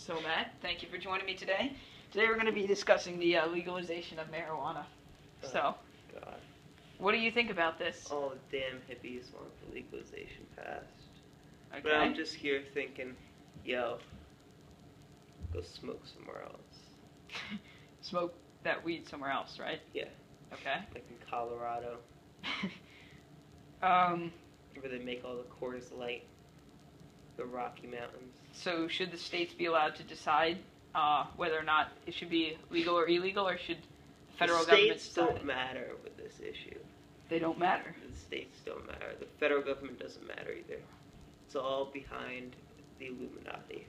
So Matt, thank you for joining me today. Today we're going to be discussing the legalization of marijuana. So, God. What do you think about this? All the damn hippies want the legalization passed. Okay. But I'm just here thinking, yo, go smoke somewhere else. Smoke that weed somewhere else, right? Yeah. Okay. Like in Colorado. Where they make all the Coors Light. The Rocky Mountains. So should the states be allowed to decide whether or not it should be legal or illegal, or should the federal government decide? The states don't matter with this issue. They don't matter. The states don't matter. The federal government doesn't matter either. It's all behind the Illuminati.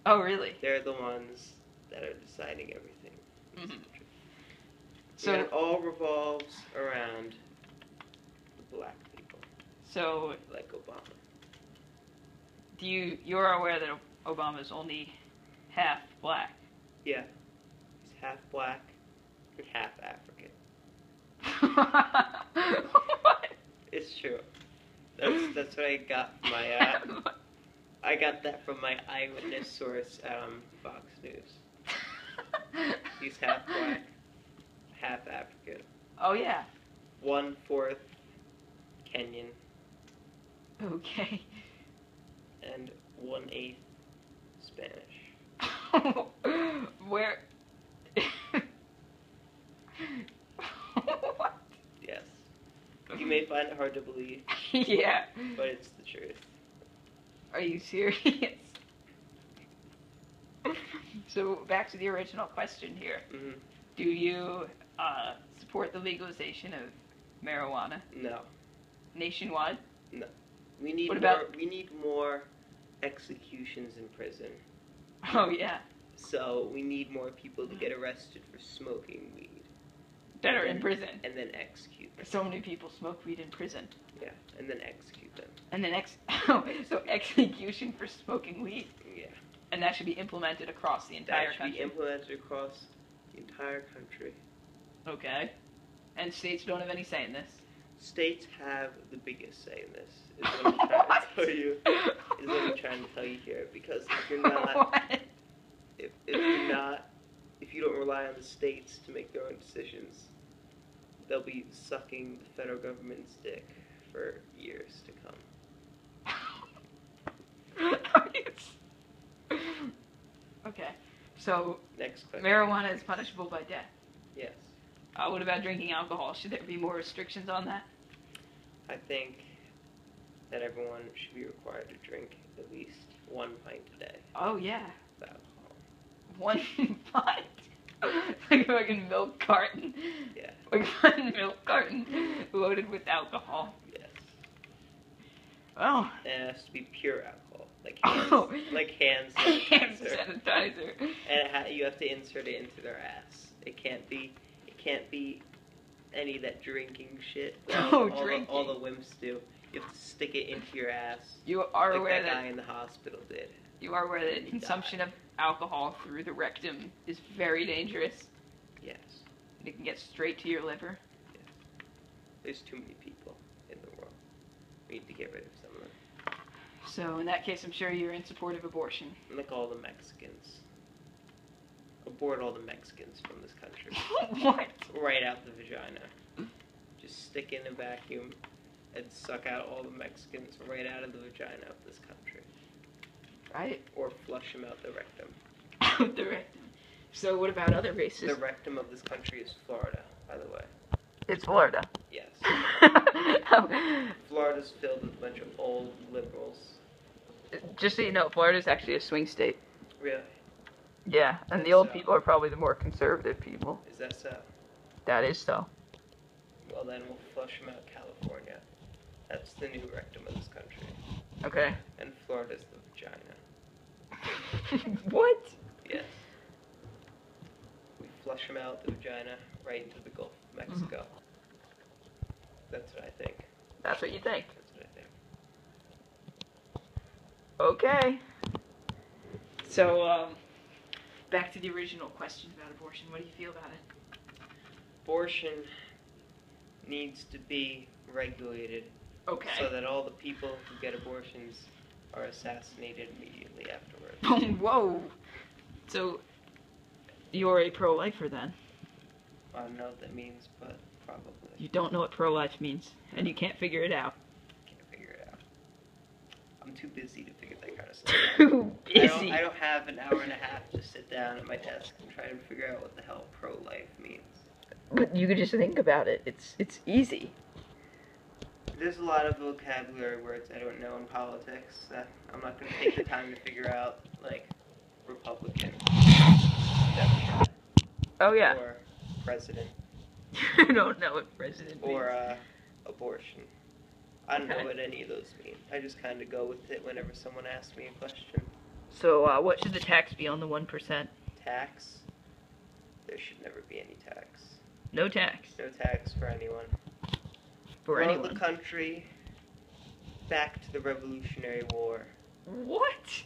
Oh, really? They're the ones that are deciding everything. Mm-hmm. So it all revolves around the black people. So, like Obama. You're aware that Obama's only half black? Yeah. He's half black and half African. What? It's true. That's what I got from my I got that from my eyewitness source, Fox News. He's half black, half African. Oh yeah. 1/4 Kenyan. Okay. And 1/8 Spanish. Where? What? Yes. You may find it hard to believe. Yeah. But it's the truth. Are you serious? So back to the original question here. Mm-hmm. Do you support the legalization of marijuana? No. Nationwide? No. We need We need more executions in prison. Oh yeah. So we need more people to get arrested for smoking weed. That are in prison. And then execute them. So many people smoke weed in prison. Yeah, and then execute them. And then so execution for smoking weed. Yeah. And that should be implemented across the entire country. That should be implemented across the entire country. Okay. And states don't have any say in this. States have the biggest say in this. Is what I'm trying to tell you. Is what I'm trying to tell you here. Because if you're not, if you don't rely on the states to make their own decisions, they'll be sucking the federal government's dick for years to come. Okay. So next question. Marijuana is punishable by death. Yes. What about drinking alcohol? Should there be more restrictions on that? I think that everyone should be required to drink at least 1 pint a day. Oh, yeah. Of alcohol. 1 pint? Like a fucking milk carton? Yeah. Like a milk carton loaded with alcohol? Yes. Well. And it has to be pure alcohol. Like hand sanitizer. Hand sanitizer. And you have to insert it into their ass. It can't be any of that drinking shit. Drinking. All the wimps do. You have to stick it into your ass. You are like aware that guy in the hospital did. You are aware that consumption of alcohol through the rectum is very dangerous? Yes. It can get straight to your liver? Yes. There's too many people in the world. We need to get rid of some of them. So in that case, I'm sure you're in support of abortion. Like all the Mexicans. Abort all the Mexicans from this country. What? Right out the vagina. Just stick in a vacuum and suck out all the Mexicans right out of the vagina of this country. Right. Or flush them out the rectum. The rectum. So what about other races? The rectum of this country is Florida, by the way. It's Florida. Yes. Florida's filled with a bunch of old liberals. Just so you know, Florida's actually a swing state. Really? Yeah, and the old people are probably the more conservative people. Is that so? That is so. Well, then we'll flush them out California. That's the new rectum of this country. Okay. And Florida's the vagina. What? Yes. We flush them out the vagina right into the Gulf of Mexico. Mm-hmm. That's what I think. That's what you think? That's what I think. Okay. So, back to the original question about abortion. What do you feel about it? Abortion needs to be regulated. Okay. So that all the people who get abortions are assassinated immediately afterwards. Whoa. So, you're a pro-lifer then? I don't know what that means, but probably. You don't know what pro-life means, and you can't figure it out. Can't figure it out. I'm too busy to figure that kind of stuff out. Too busy. I don't have an hour and a half to sit down at my desk and try to figure out what the hell pro-life means. But you could just think about it. It's easy. There's a lot of vocabulary words I don't know in politics that I'm not going to take the time to figure out, like Republican, Democrat, Oh yeah. or president, You don't know what president means. or abortion. I don't Okay. know what any of those mean. I just kind of go with it whenever someone asks me a question. So, what should the tax be on the 1%? Tax? There should never be any tax. No tax. No tax for anyone. For Run anyone. the country back to the Revolutionary War. What?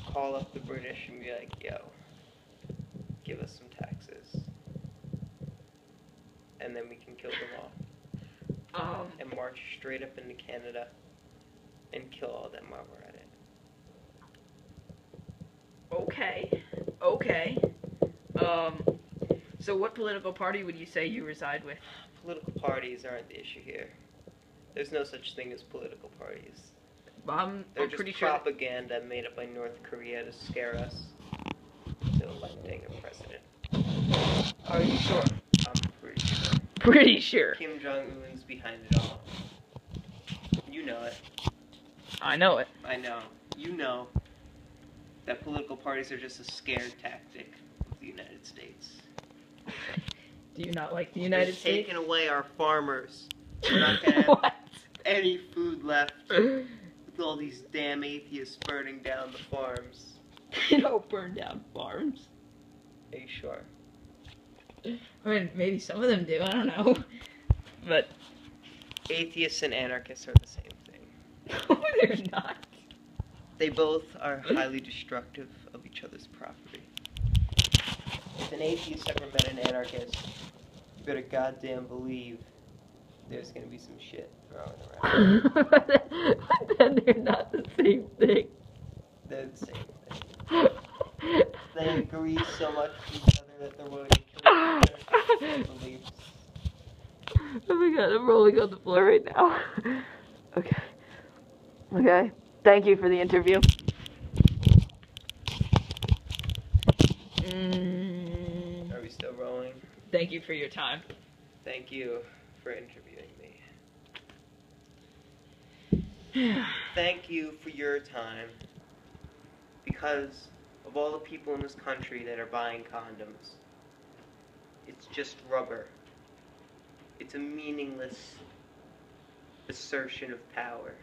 Call up the British and be like, yo, give us some taxes. And then we can kill them all. And march straight up into Canada and kill all them while we're at it. Okay. Okay. So what political party would you say you reside with? Political parties aren't the issue here. There's no such thing as political parties. I'm They're just pretty sure. propaganda made up by North Korea to scare us into electing a president. Are you sure? I'm pretty sure. Pretty sure. Kim Jong-un's behind it all. You know it. I know it. I know. You know that political parties are just a scare tactic of the United States. Do you not like the United They're States? taking away our farmers. We're not gonna have What? any food left with all these damn atheists burning down the farms. You don't burn down farms. Are you sure? I mean, maybe some of them do. I don't know. But Atheists and anarchists are the same thing. no, they're not. They both are highly destructive of each other's property. If an atheist ever met an anarchist, you better goddamn believe there's gonna be some shit thrown around. Then they're not the same thing. They're the same thing. They agree so much with each other that they're willing to kill each other for their beliefs. Oh my god, I'm rolling on the floor right now. Okay. Okay. Thank you for the interview. Are we still rolling? Thank you for your time. Thank you for interviewing me. Thank you for your time. Because of all the people in this country that are buying condoms, it's just rubber. It's a meaningless assertion of power.